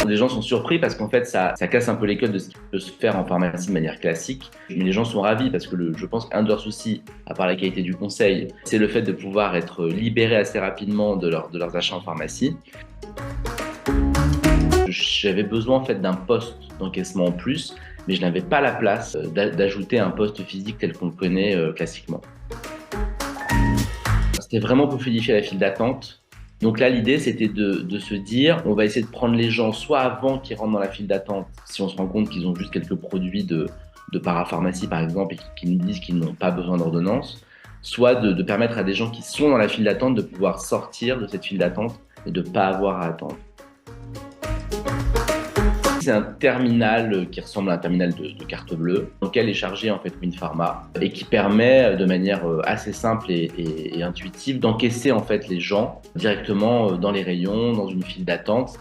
Les gens sont surpris parce qu'en fait, ça casse un peu les codes de ce qui peut se faire en pharmacie de manière classique. Mais les gens sont ravis parce que je pense qu'un de leurs soucis, à part la qualité du conseil, c'est le fait de pouvoir être libéré assez rapidement de leurs achats en pharmacie. J'avais besoin en fait d'un poste d'encaissement en plus, mais je n'avais pas la place d'ajouter un poste physique tel qu'on le connaît classiquement. C'était vraiment pour fluidifier la file d'attente. Donc là, l'idée, c'était de se dire, on va essayer de prendre les gens soit avant qu'ils rentrent dans la file d'attente, si on se rend compte qu'ils ont juste quelques produits de parapharmacie, par exemple, et qui nous disent qu'ils n'ont pas besoin d'ordonnance, soit de permettre à des gens qui sont dans la file d'attente de pouvoir sortir de cette file d'attente et de ne pas avoir à attendre. C'est un terminal qui ressemble à un terminal de carte bleue, dans lequel est chargé en fait WinPharma et qui permet de manière assez simple et intuitive d'encaisser en fait les gens directement dans les rayons, dans une file d'attente.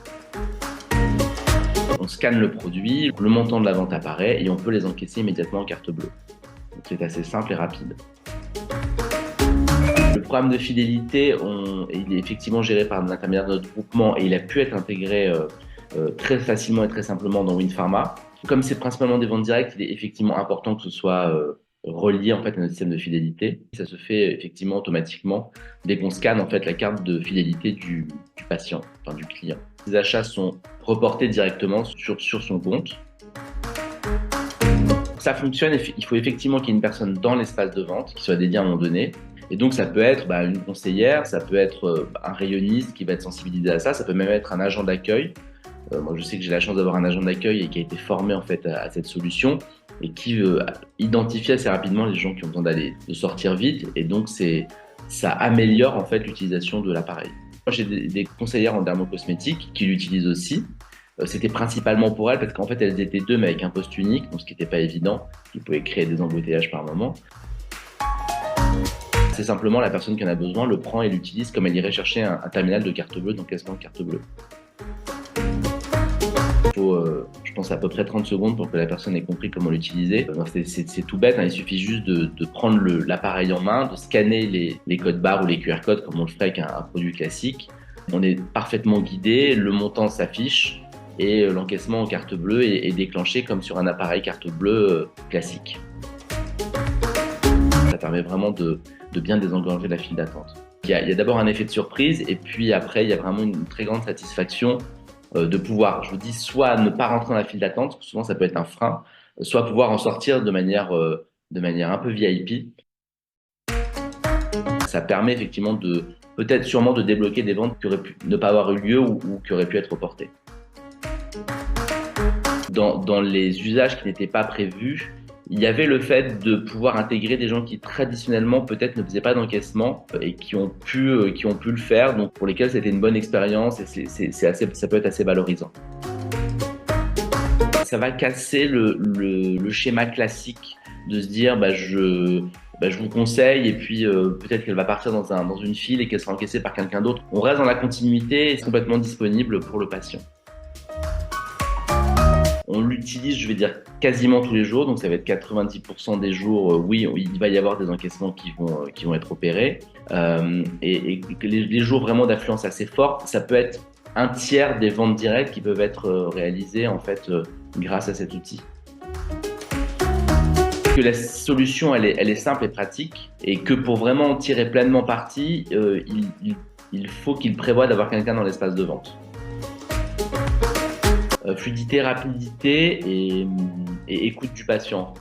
On scanne le produit, le montant de la vente apparaît et on peut les encaisser immédiatement en carte bleue. Donc c'est assez simple et rapide. Le programme de fidélité, il est effectivement géré par l'intermédiaire de notre groupement et il a pu être intégré très facilement et très simplement dans WinPharma. Comme c'est principalement des ventes directes, il est effectivement important que ce soit relié en fait à notre système de fidélité. Ça se fait effectivement automatiquement dès qu'on scanne en fait la carte de fidélité du patient, enfin du client. Les achats sont reportés directement sur son compte. Pour que ça fonctionne, il faut effectivement qu'il y ait une personne dans l'espace de vente qui soit dédiée à un moment donné. Et donc, ça peut être une conseillère, ça peut être un rayonniste qui va être sensibilisé à ça, ça peut même être un agent d'accueil. Moi, je sais que j'ai la chance d'avoir un agent d'accueil et qui a été formé en fait à cette solution et qui identifie assez rapidement les gens qui ont besoin de sortir vite. Et donc, ça améliore en fait l'utilisation de l'appareil. Moi, j'ai des conseillères en dermocosmétique qui l'utilisent aussi. C'était principalement pour elles parce qu'en fait, elles étaient deux mais avec un poste unique, donc ce qui n'était pas évident, qui pouvait créer des embouteillages par moment. C'est simplement la personne qui en a besoin le prend et l'utilise comme elle irait chercher un terminal de carte bleue, d'encaissement de carte bleue. Il faut, je pense, à peu près 30 secondes pour que la personne ait compris comment l'utiliser. C'est tout bête, il suffit juste de prendre l'appareil en main, de scanner les codes barres ou les QR codes comme on le ferait avec un produit classique. On est parfaitement guidé, le montant s'affiche et l'encaissement en carte bleue est déclenché comme sur un appareil carte bleue classique. Ça permet vraiment de bien désengorger la file d'attente. Il y a d'abord un effet de surprise et puis après, il y a vraiment une très grande satisfaction de pouvoir, je vous dis, soit ne pas rentrer dans la file d'attente, souvent ça peut être un frein, soit pouvoir en sortir de manière un peu VIP. Ça permet effectivement peut-être sûrement de débloquer des ventes qui auraient pu ne pas avoir eu lieu ou qui auraient pu être reportées. Dans les usages qui n'étaient pas prévus, il y avait le fait de pouvoir intégrer des gens qui traditionnellement peut-être ne faisaient pas d'encaissement et qui ont pu le faire, donc pour lesquels c'était une bonne expérience et ça peut être assez valorisant. Ça va casser le schéma classique de se dire je vous conseille et puis peut-être qu'elle va partir dans une file et qu'elle sera encaissée par quelqu'un d'autre. On reste dans la continuité et c'est complètement disponible pour le patient. On l'utilise, je vais dire, quasiment tous les jours, donc ça va être 90% des jours, oui, il va y avoir des encaissements qui vont être opérés. Et les jours vraiment d'affluence assez forte, ça peut être un tiers des ventes directes qui peuvent être réalisées en fait grâce à cet outil. Que la solution, elle est simple et pratique, et que pour vraiment en tirer pleinement parti, il faut qu'il prévoie d'avoir quelqu'un dans l'espace de vente. Fluidité, rapidité et écoute du patient.